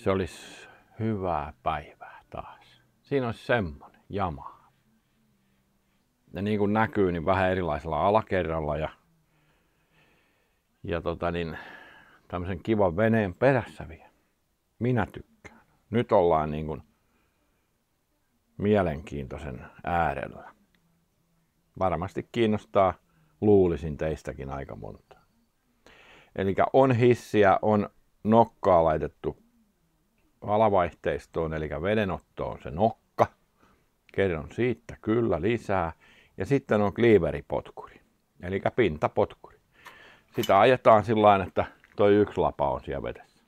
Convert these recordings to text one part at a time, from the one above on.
Se olisi hyvää päivää taas. Siinä olisi semmonen jama. Ja niin kuin näkyy, niin vähän erilaisella alakerralla ja tämmöisen kivan veneen perässä vielä. Minä tykkään. Nyt ollaan niin kuin mielenkiintoisen äärellä. Varmasti kiinnostaa, luulisin teistäkin aika monta. Eli on hissiä, on nokkaa laitettu alavaihteistoon, eli vedenottoon se nokka. Kerron siitä kyllä lisää. Ja sitten on cleaveripotkuri, eli pintapotkuri. Sitä ajetaan sillain, että toi yksi lapa on siellä vedessä.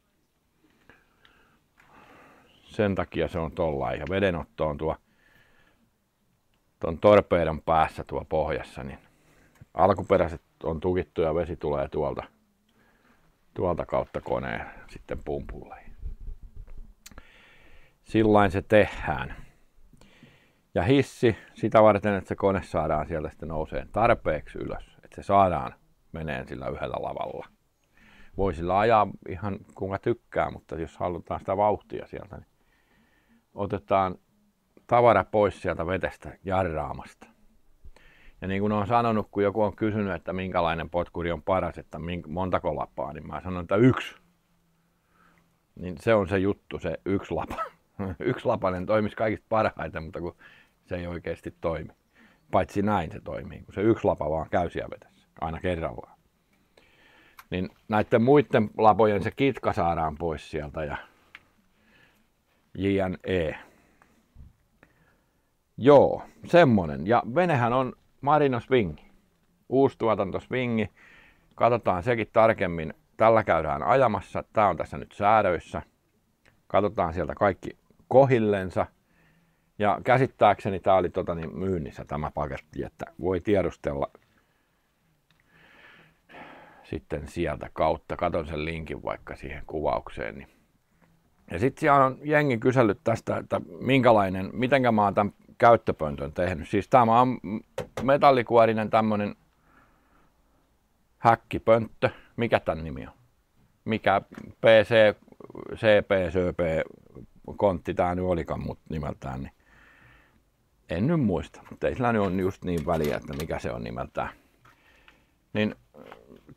Sen takia se on tollain. Ja vedenotto on tuon torpeedon päässä tuo pohjassa. Niin alkuperäiset on tukittu ja vesi tulee tuolta kautta koneen sitten pumpulle. Sillain se tehdään. Ja hissi sitä varten, että se kone saadaan sieltä sitten nouseen tarpeeksi ylös. Että se saadaan meneen sillä yhdellä lavalla. Voi sillä ajaa ihan kuinka tykkää, mutta jos halutaan sitä vauhtia sieltä, niin otetaan tavara pois sieltä vetestä jarraamasta. Ja niin kuin olen sanonut, kun joku on kysynyt, että minkälainen potkuri on paras, että montako lapaa, niin mä sanon, että 1. Niin se on se juttu, se 1 lapa. 1-lapainen toimisi kaikista parhaiten, mutta kun se ei oikeasti toimi. Paitsi näin se toimii, kun se 1 lapa vaan käy siellä vetässä, aina kerrallaan. Niin näiden muiden lapojen se kitka saadaan pois sieltä ja JNE. Joo, semmonen. Ja venehän on Marino Swingi. Uusi tuotanto Swingi. Katsotaan sekin tarkemmin. Tällä käydään ajamassa. Tää on tässä nyt säädöissä. Katsotaan sieltä kaikki kohillensa. Ja käsittääkseni tää oli myynnissä tämä paketti, että voi tiedustella sitten sieltä kautta. Katon sen linkin vaikka siihen kuvaukseen. Niin. Ja sitten siellä on jengi kysellyt tästä, että mitenkä mä oon tämän käyttöpöntön tehnyt. Siis tämä on metallikuorinen tämmönen häkkipönttö. Mikä tän nimi on? Mikä PC, CP, SÖP, kontti tää nyt olikaan mut nimeltään. Niin en nyt muista, mutta ei sillä nyt on just niin väliä, että mikä se on nimeltään. Niin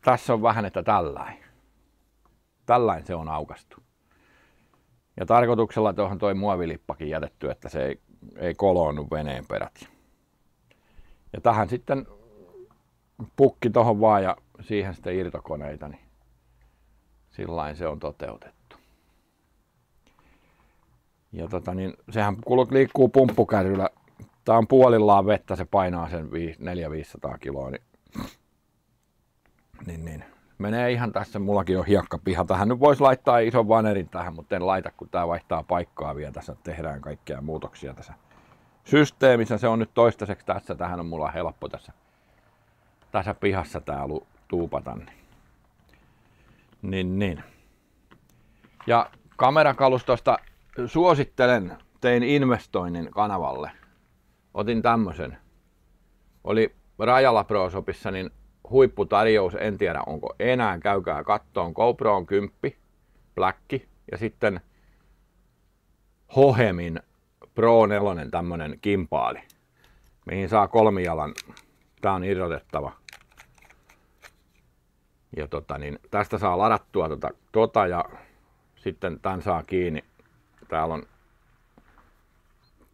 tässä on vähän, että tällain se on aukastu. Ja tarkoituksella tuohon toi muovilippakin jätetty, että se ei koloonnu veneen perät. Ja tähän sitten pukki tohon vaan ja siihen sitten irtokoneita, niin sillain se on toteutettu. Ja sehän liikkuu pumppukärryllä. Tää on puolillaan vettä, se painaa sen 400-500 kiloa, niin menee ihan tässä, mullakin on hiekkapiha. Tähän nyt voisi laittaa ison vanerin tähän, mutta en laita, kun tää vaihtaa paikkaa vielä. Tässä tehdään kaikkia muutoksia tässä systeemissä. Se on nyt toistaiseksi tässä. Tähän on mulla helppo tässä pihassa tää tuupata. Niin. Ja kamerakalustosta suosittelen, tein investoinnin kanavalle. Otin tämmösen. Oli Rajala Pro Shopissa, niin huipputarjous, en tiedä onko enää, käykää kattoon. GoPro on 10, Black ja sitten Hohemin Pro 4 tämmönen kimpaali, mihin saa 3-jalan, tää on irrotettava. Ja tästä saa ladattua ja sitten tän saa kiinni, täällä on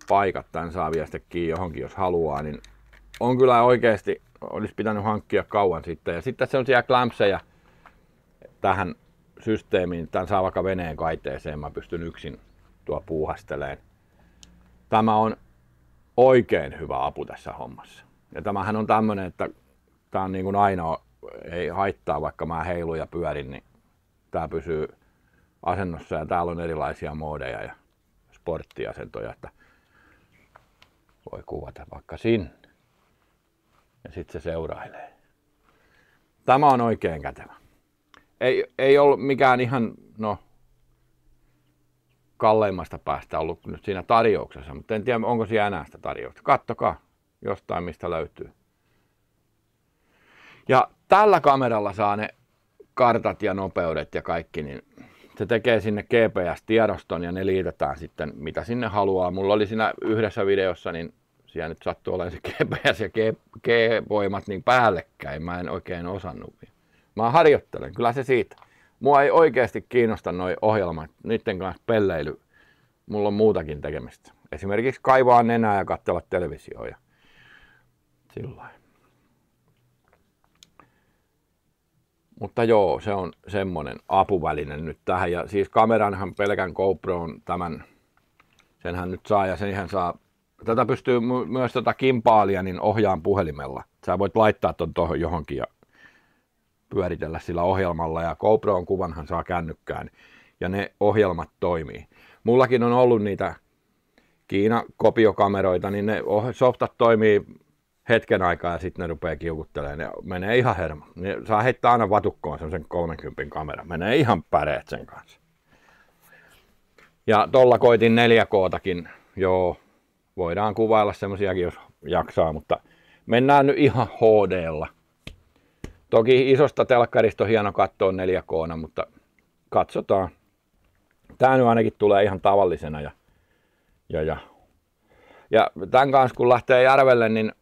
paikat, tän saa vielä sitten kiinni johonkin jos haluaa, niin on kyllä oikeesti, olisi pitänyt hankkia kauan sitten. Ja sitten sellaisia klampseja tähän systeemiin, tämän saa vaikka veneen kaiteeseen, mä pystyn yksin tuo puuhasteleen. Tämä on oikein hyvä apu tässä hommassa. Ja tämähän on tämmönen, että tää on niin kuin ainoa, ei haittaa vaikka mä heilun ja pyörin, niin tää pysyy asennossa ja täällä on erilaisia moodeja ja sporttiasentoja, että voi kuvata vaikka sinne. Ja sitten se seurailee. Tämä on oikein kätevä. Ei ollut mikään ihan kalleimmasta päästä ollut nyt siinä tarjouksessa, mutta en tiedä onko siellä enää sitä tarjousta. Kattokaa jostain mistä löytyy. Ja tällä kameralla saa ne kartat ja nopeudet ja kaikki, niin se tekee sinne GPS-tiedoston ja ne liitetään sitten mitä sinne haluaa. Mulla oli siinä yhdessä videossa, niin siellä nyt sattuu olemaan se GPS ja G-voimat niin päällekkäin. Mä en oikein osannut. Mä harjoittelen, kyllä se siitä. Mua ei oikeasti kiinnosta noi ohjelmat, niiden kanssa pelleily. Mulla on muutakin tekemistä. Esimerkiksi kaivaa nenää ja katsella televisioon ja sillain. Mutta joo, se on semmonen apuväline nyt tähän. Ja siis kameranhan pelkän GoPron senhän nyt saa ja senhän saa. Tätä pystyy myös kimpaalia niin ohjaan puhelimella. Sä voit laittaa ton tohon johonkin ja pyöritellä sillä ohjelmalla ja GoPron kuvanhan saa kännykkään ja ne ohjelmat toimii. Mullakin on ollut niitä Kiina-kopiokameroita, niin ne softat toimii hetken aikaa ja sitten ne rupeaa kiukuttelemaan. Ne menee ihan hermo. Ne saa heittää aina vatukkoon semmoisen 30 kameran. Menee ihan päreet sen kanssa. Ja tolla koitin 4K:takin. Joo, voidaan kuvailla semmoisiakin, jos jaksaa, mutta mennään nyt ihan HD:lla. Toki isosta telkkarista on hieno katsoa 4K:na, mutta katsotaan. Tää nyt ainakin tulee ihan tavallisena. Ja tämän kanssa kun lähtee järvelle, niin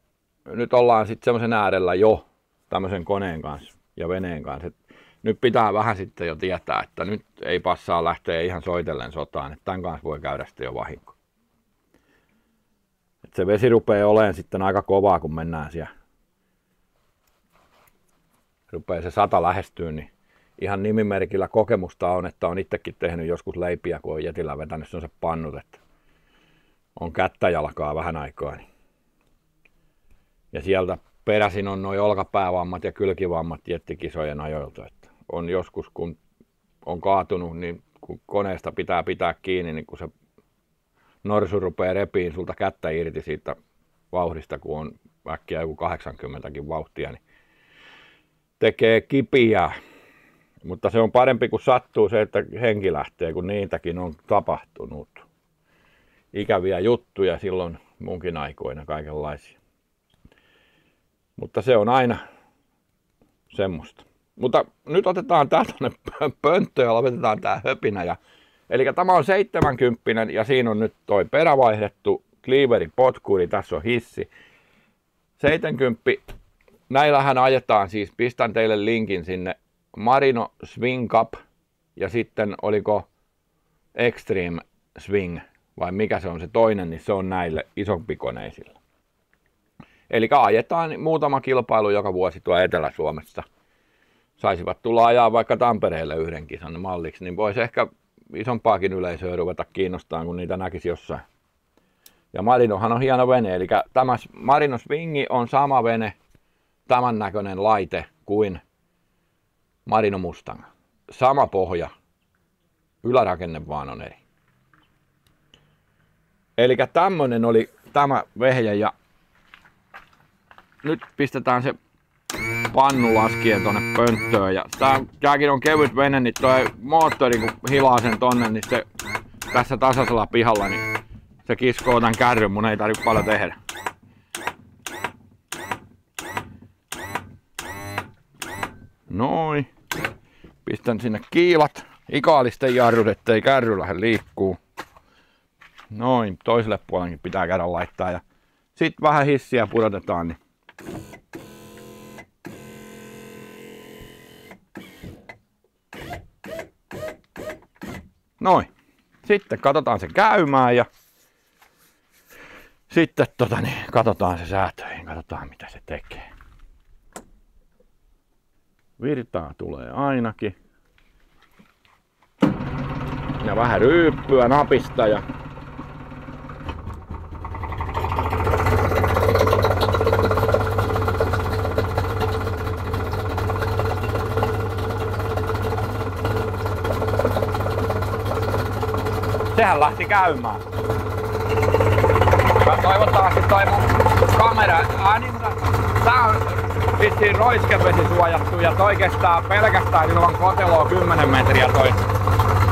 nyt ollaan sitten semmoisen äärellä jo tämmöisen koneen kanssa ja veneen kanssa. Et nyt pitää vähän sitten jo tietää, että nyt ei passaa lähteä ihan soitellen sotaan, että tämän kanssa voi käydä sitten jo vahinko. Et se vesi rupeaa olemaan sitten aika kovaa, kun mennään siellä. Rupeaa se 100 lähestyä, niin ihan nimimerkillä kokemusta on, että on itsekin tehnyt joskus leipiä, kun on jetillä vetänyt sellaiset pannut, että on kättä jalkaa vähän aikaa. Niin. Ja sieltä peräisin on nuo olkapäävammat ja kylkivammat jettikisojen ajoilta. Että on joskus, kun on kaatunut, niin kun koneesta pitää kiinni, niin kun se norsu rupeaa repiin sulta kättä irti siitä vauhdista, kun on äkkiä joku 80kin vauhtia, niin tekee kipiä. Mutta se on parempi, kun sattuu se, että henki lähtee, kun niitäkin on tapahtunut. Ikäviä juttuja silloin munkin aikoina kaikenlaisia. Mutta se on aina semmoista. Mutta nyt otetaan tää tonne pönttöön ja lopetetaan tää höpinä. Eli tämä on 70 ja siinä on nyt toi perävaihdettu Cleaveri potkuri, tässä on hissi. 70, näillähän ajetaan siis, pistän teille linkin sinne, Marino Swing Cup ja sitten oliko Extreme Swing vai mikä se on se toinen, niin se on näille isompikoneisilla. Eli ajetaan muutama kilpailu joka vuosi tuo Etelä-Suomessa. Saisivat tulla ajaa vaikka Tampereelle yhden kisan malliksi, niin voisi ehkä isompaakin yleisöä ruveta kiinnostaa, kun niitä näkisi jossain. Ja Marinohan on hieno vene, eli tämä Marino Swingi on sama vene, tämän näköinen laite kuin Marino Mustang. Sama pohja, ylärakenne vaan on eri. Eli tämmönen oli tämä vehje ja nyt pistetään se pannu laskien tonne pönttöön ja tääkin on kevyt vene, niin toi moottori kun hilaa sen tonne, niin se tässä tasaisella pihalla, niin se kiskoo tän kärryn, mun ei tarvitse paljon tehdä. Noin. Pistän sinne kiilat, ikaalisten jarrut, ettei kärry lähde liikkuu. Noin, toiselle puolenkin pitää käydä laittaa ja sit vähän hissiä pudotetaan, niin noin. Sitten katsotaan se käymään ja sitten katsotaan se säätöihin, katsotaan mitä se tekee. Virtaa tulee ainakin. Ja vähän ryyppyä napista ja sehän lähti käymään. Toivottavasti toi mun kamera, tää on vissiin roiskevesi suojattu ja toi kestää pelkästään ilman koteloa 10 metriä toi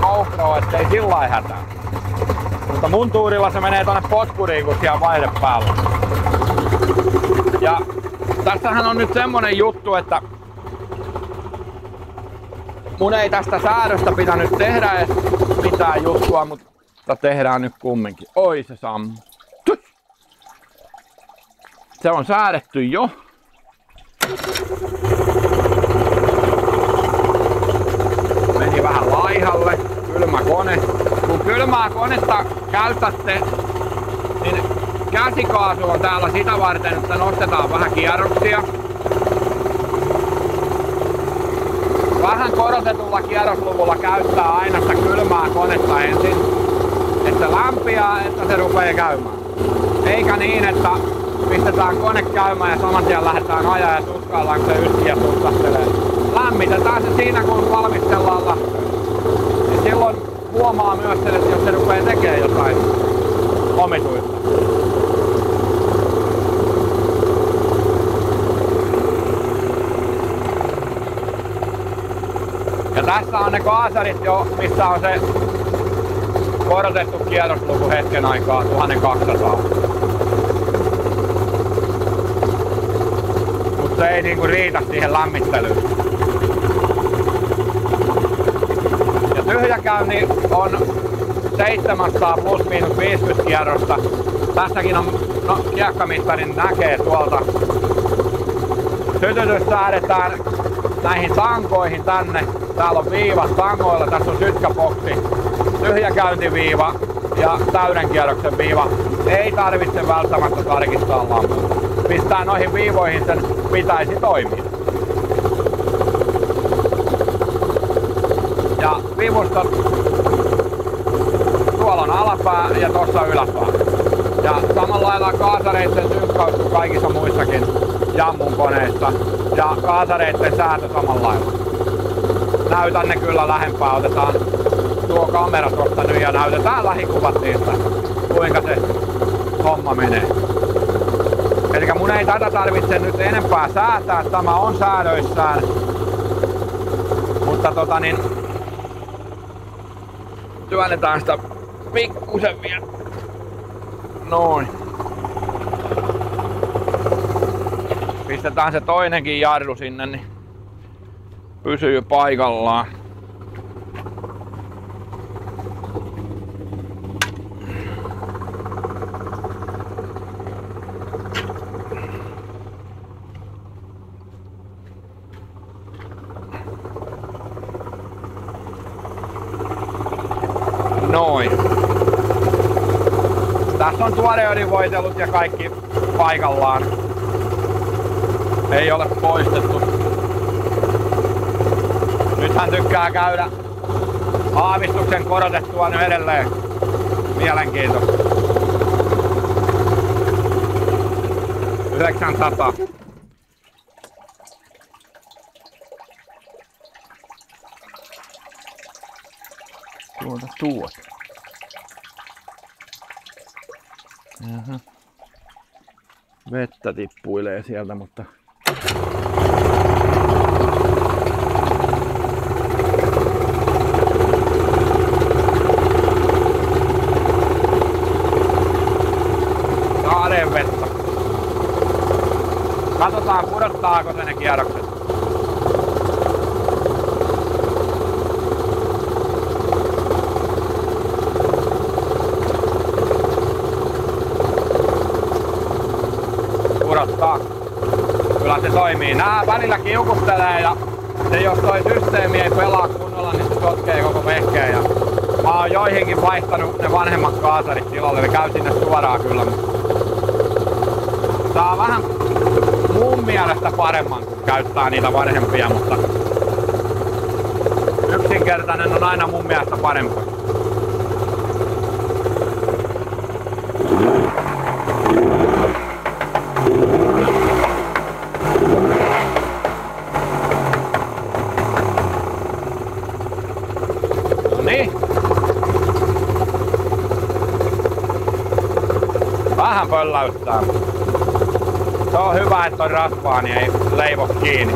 GoPro, ettei sillai hätää. Mutta mun tuurilla se menee tonne potkuriin, kun siellä vaihde päällä. Ja tässähän on nyt semmonen juttu, että mun ei tästä säädöstä pitänyt tehdä edes mitään juttua, mutta tehdään nyt kumminkin. Oi se sammuu. Se on säädetty jo. Meni vähän laihalle. Kylmä kone. Kun kylmää konetta käytätte, niin käsikaasu on täällä sitä varten, että nostetaan vähän kierroksia. Vähän korotetulla kierrosluvulla käyttää aina sitä kylmää konetta ensin, että se lämpiää, että se rupeaa käymään. Eikä niin, että pistetään kone käymään ja saman tien lähdetään ajaa ja tuskaillaan, kun se yski ja tutsahtelee. Lämmitetään se siinä, kun valmistellaan lähtöä. Ja silloin huomaa myös sen, että jos se rupeaa tekemään jotain omituista. Ja tässä on ne kaasarit jo, missä on se korotettu kierrosluku hetken aikaa, 1200. Mut se ei niinku riitä siihen lämmittelyyn. Ja tyhjäkäynti on 700 plus miinus 50 kierrosta. Tässäkin on kiekkamittarin näkee tuolta. Sytytys säädetään näihin tankoihin tänne. Täällä on viivat tangoilla, tässä on sytkäboksi, tyhjäkäyntiviiva ja täyden kierroksen viiva. Ei tarvitse välttämättä tarkistaa lampua. Pistää noihin viivoihin, sen pitäisi toimia. Ja vivustot, tuolla on alapää ja tossa yläpää. Ja samalla lailla kaasareitten synkkaus kuin kaikissa muissakin jammun koneissa. Ja kaasareitten säätö samalla lailla. Näytän ne kyllä lähempää, otetaan tuo kamera tosta nyt ja näytetään lähikuvat niistä, kuinka se homma menee. Elikkä mun ei tätä tarvitse nyt enempää säätää, tämä on säädöissään. Mutta työnnetään sitä pikkusen vielä. Noin. Pistetään se toinenkin jarru sinne, niin pysyy paikallaan. Noin. Tässä on tuoreöljyvoitelut ja kaikki paikallaan. Ei ole poistettu. Nyt hän tykkää käydä aavistuksen korotettua nyt edelleen. Mielenkiintoista. 900. Tuota. Jaha. Vettä tippuilee sieltä, mutta vettä. Katsotaan pudottaako se ne kierrokset. Pudottaa. Kyllä se toimii. Nää välillä kiukustelee ja se jos toi systeemi ei pelaa kunnolla, niin se sotkee koko vehkeen. Ja mä oon joihinkin vaihtanut ne vanhemmat kaasarit tilalle, ne käy sinne suoraan kyllä. Saa vähän mun mielestä paremman, kun käyttää niitä vanhempia, mutta yksinkertainen on aina mun mielestä parempi. No niin. Vähän pölläyttää. Se on hyvä, että on rasvaa, niin ei leivo kiinni.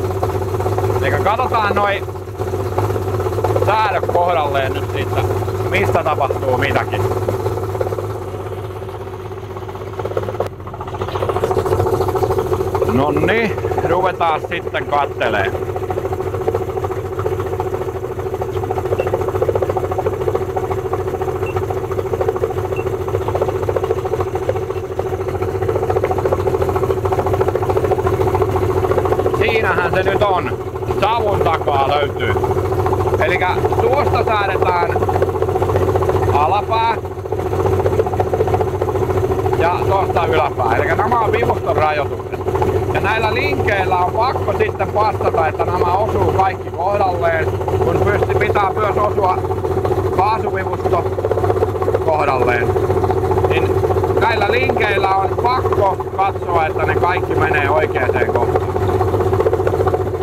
Eli katsotaan noi säädöt kohdalleen nyt siitä, mistä tapahtuu mitäkin. Nonni, ruvetaan sitten kattelee. ton savun takaa löytyy. Eli tuosta säädetään alapää ja tuosta yläpää. Eli nämä on vivuston rajoitukset. Ja näillä linkeillä on pakko sitten vastata, että nämä osuu kaikki kohdalleen, kun pitää myös osua kaasuvivusto kohdalleen. Niin näillä linkeillä on pakko katsoa, että ne kaikki menee oikeaan kohtaan.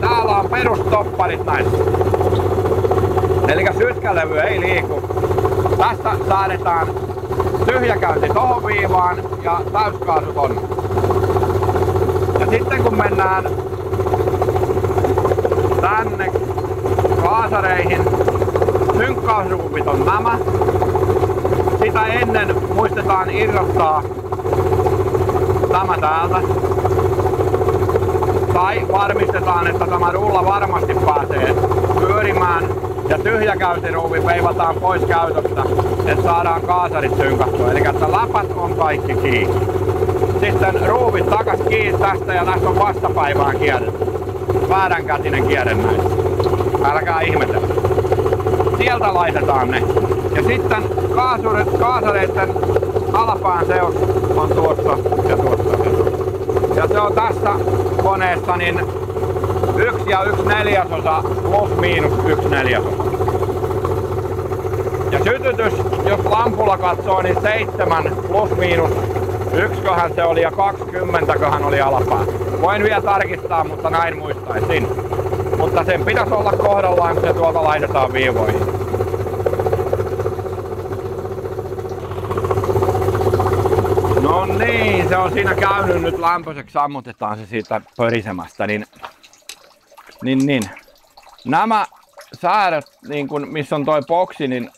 Täällä on perustopparit näissä. Eli sytkälevy ei liiku. Tästä säädetään tyhjäkäynti tohon viivaan ja täyskaasu tonne. Ja sitten kun mennään tänne kaasareihin, synkkausruuvit on nämä. Sitä ennen muistetaan irrottaa tämä täältä. Tai varmistetaan, että tämä rulla varmasti pääsee pyörimään. Ja tyhjäkäyntiruuvi veivataan pois käytöstä, että saadaan kaasarit synkattua. Eli että läpät on kaikki kiinni. Sitten ruuvit takas kiinni tästä ja tässä on vastapäivään kierretty. Vääränkätinen kierre näissä. Älkää ihmetellä. Sieltä laitetaan ne. Ja sitten kaasareiden alapään seos on tuossa ja tuossa. Ja se on tässä koneessa niin 1 ja 1/4 plus miinus 1/4. Ja sytytys, jos lampulla katsoo, niin 7 plus miinus 1 se oli ja 20 oli alapää. Voin vielä tarkistaa, mutta näin muistaisin. Mutta sen pitäisi olla kohdallaan, kun se tuolta laitetaan viivoihin. No niin, se on siinä käynyt nyt lämpöiseksi, sammutetaan se siitä pörisemästä. Niin. Nämä säädöt, niin kun, missä on toi boksi, niin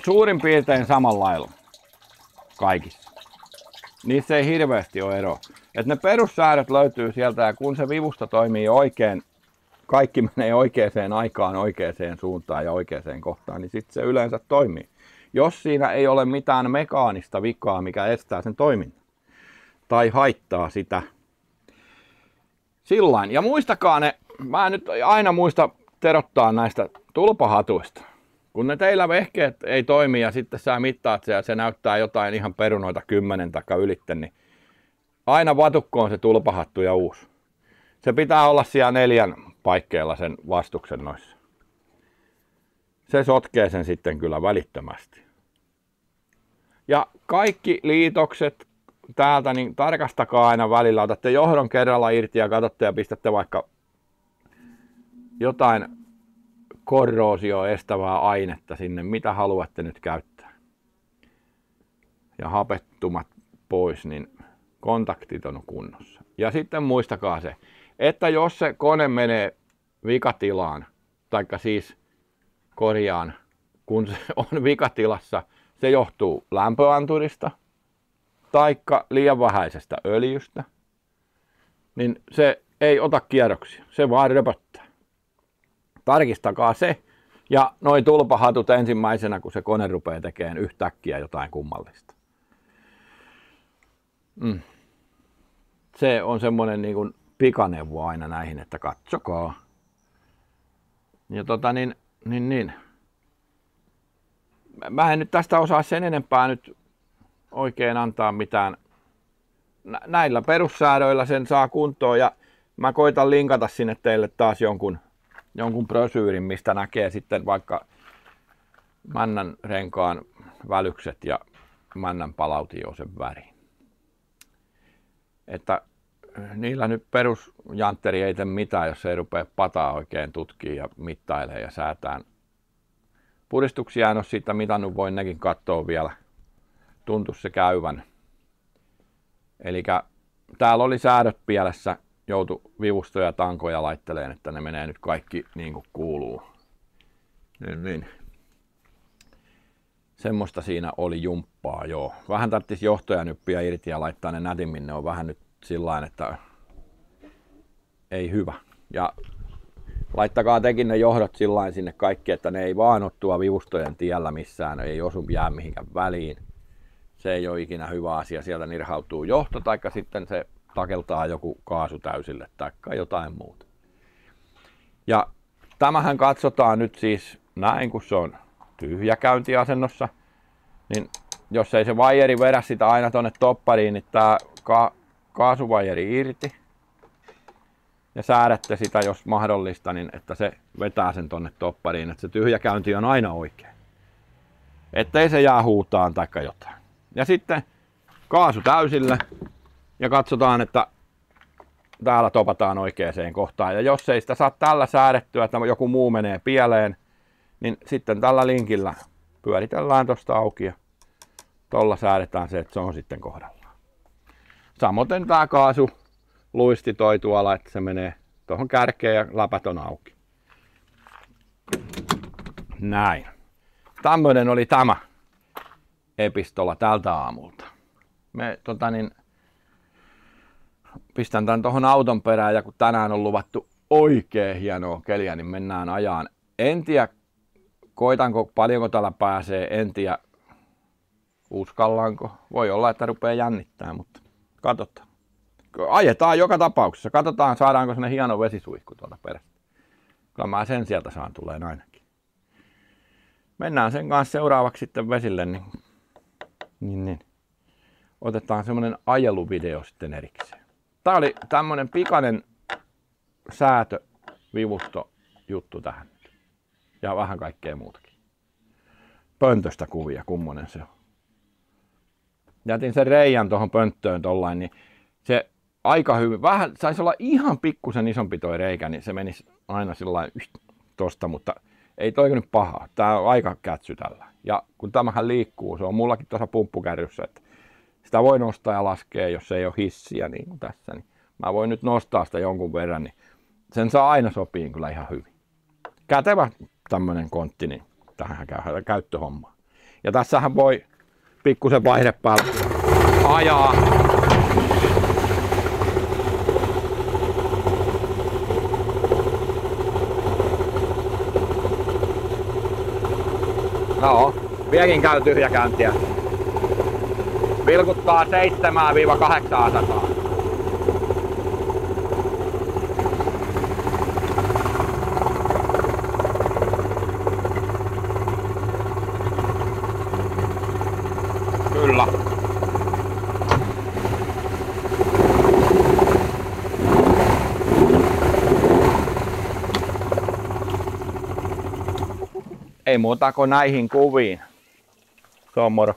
suurin piirtein samalla lailla kaikissa. Niissä ei hirveästi ole eroa. Et ne perussäädöt löytyy sieltä ja kun se vivusto toimii oikein, kaikki menee oikeaan aikaan, oikeaan suuntaan ja oikeaan kohtaan, niin sitten se yleensä toimii. Jos siinä ei ole mitään mekaanista vikaa, mikä estää sen toiminnan tai haittaa sitä. Sillain. Ja muistakaa ne, mä en nyt aina muista terottaa näistä tulpahatuista. Kun ne teillä vehkeet ei toimi ja sitten sä mittaat se ja se näyttää jotain ihan perunoita 10 taikka ylitte, niin aina vatukkoon se tulpahattu ja uusi. Se pitää olla siellä 4 paikkeilla sen vastuksen noissa. Se sotkee sen sitten kyllä välittömästi. Ja kaikki liitokset täältä, niin tarkastakaa aina välillä. Otatte johdon kerralla irti ja katsotte ja pistätte vaikka jotain korroosio estävää ainetta sinne, mitä haluatte nyt käyttää. Ja hapettumat pois, niin kontaktit on kunnossa. Ja sitten muistakaa se, että jos se kone menee vikatilaan, taikka siis korjaan, kun se on vikatilassa, se johtuu lämpöanturista taikka liian vähäisestä öljystä, niin se ei ota kierroksia, se vaan röpöttää. Tarkistakaa se ja noi tulpahatut ensimmäisenä, kun se kone rupeaa tekemään yhtäkkiä jotain kummallista. Se on semmoinen niin kuin pikaneuvo aina näihin, että katsokaa. Ja niin. Mä en nyt tästä osaa sen enempää nyt oikein antaa mitään. Näillä perussäädöillä sen saa kuntoon ja mä koitan linkata sinne teille taas jonkun brosyyrin, mistä näkee sitten vaikka männän renkaan välykset ja männän palautiosen väri. Että niillä nyt perusjantteri ei tee mitään, jos ei rupea pataa oikein tutkimaan ja mittailemaan ja säätään. Puristuksia en ole siitä mitannut, voin nekin katsoa vielä. Tuntuu se käyvän. Eli täällä oli säädöt pielessä, joutui vivustoja ja tankoja laitteleen, että ne menee nyt kaikki niin kuin kuuluu. Niin. Semmoista siinä oli jumppaa, joo. Vähän tarvitsisi johtoja nyppiä irti ja laittaa ne nätimmin, ne on vähän nyt sillain, että ei hyvä. Ja laittakaa tekin ne johdot sillain sinne kaikki, että ne ei vaan ole tuo vivustojen tiellä missään, ei osu jää mihinkään väliin. Se ei ole ikinä hyvä asia, sieltä nirhautuu johto, taikka sitten se takeltaa joku kaasu täysille, taikka jotain muuta. Ja tämähän katsotaan nyt siis näin, kun se on tyhjäkäyntiasennossa. Niin jos ei se vaijeri vedä sitä aina tonne toppariin, niin tää kaasuvaijeri irti. Ja säädätte sitä, jos mahdollista, niin että se vetää sen tonne toppariin, että se tyhjäkäynti on aina oikein. Ettei se jää huutaan taikka jotain. Ja sitten kaasu täysille ja katsotaan, että täällä topataan oikeaan kohtaan. Ja jos ei sitä saa tällä säädettyä, että joku muu menee pieleen, niin sitten tällä linkillä pyöritellään tosta auki ja tolla säädetään se, että se on sitten kohdallaan. Samoin tää kaasu luisti toi tuolla, että se menee tuohon kärkeen ja läpät on auki. Näin. Tämmönen oli tämä epistola tältä aamulta. Pistän tän tohon auton perään ja kun tänään on luvattu oikein hienoa keliä, niin mennään ajaan. En tiedä, koitanko paljonko täällä pääsee, en tiedä uskallanko. Voi olla, että rupeaa jännittää, mutta katsotaan. Ajetaan joka tapauksessa. Katsotaan, saadaanko sinne hieno vesisuihku tuolta perästä. Kyllä mä sen sieltä saan tulee ainakin. Mennään sen kanssa seuraavaksi sitten vesille, niin. Otetaan semmonen ajeluvideo sitten erikseen. Tää oli tämmönen pikainen säätövivusto juttu tähän. Ja vähän kaikkea muutakin. Pöntöstä kuvia, kummonen se on. Jätin sen reijän tuohon pönttöön tollain, niin se aika hyvin, vähän saisi olla ihan pikkusen isompi toi reikä, niin se menisi aina sillain tosta, mutta ei toi nyt pahaa. Tää on aika kätsy tällä. Ja kun tämähän liikkuu, se on mullakin tuossa pumppukärryssä, että sitä voi nostaa ja laskea, jos ei ole hissiä niin kuin tässä. Niin mä voin nyt nostaa sitä jonkun verran, niin sen saa aina sopiin kyllä ihan hyvin. Kätevä tämmönen kontti, niin tähän käyttöhommaan. Ja tässähän voi pikkusen vaihde päällä ajaa. No, vieläkin käy tyhjäkäyntiä. Vilkuttaa 7-800. Kyllä. Ei muuta kuin näihin kuviin. Se on moro.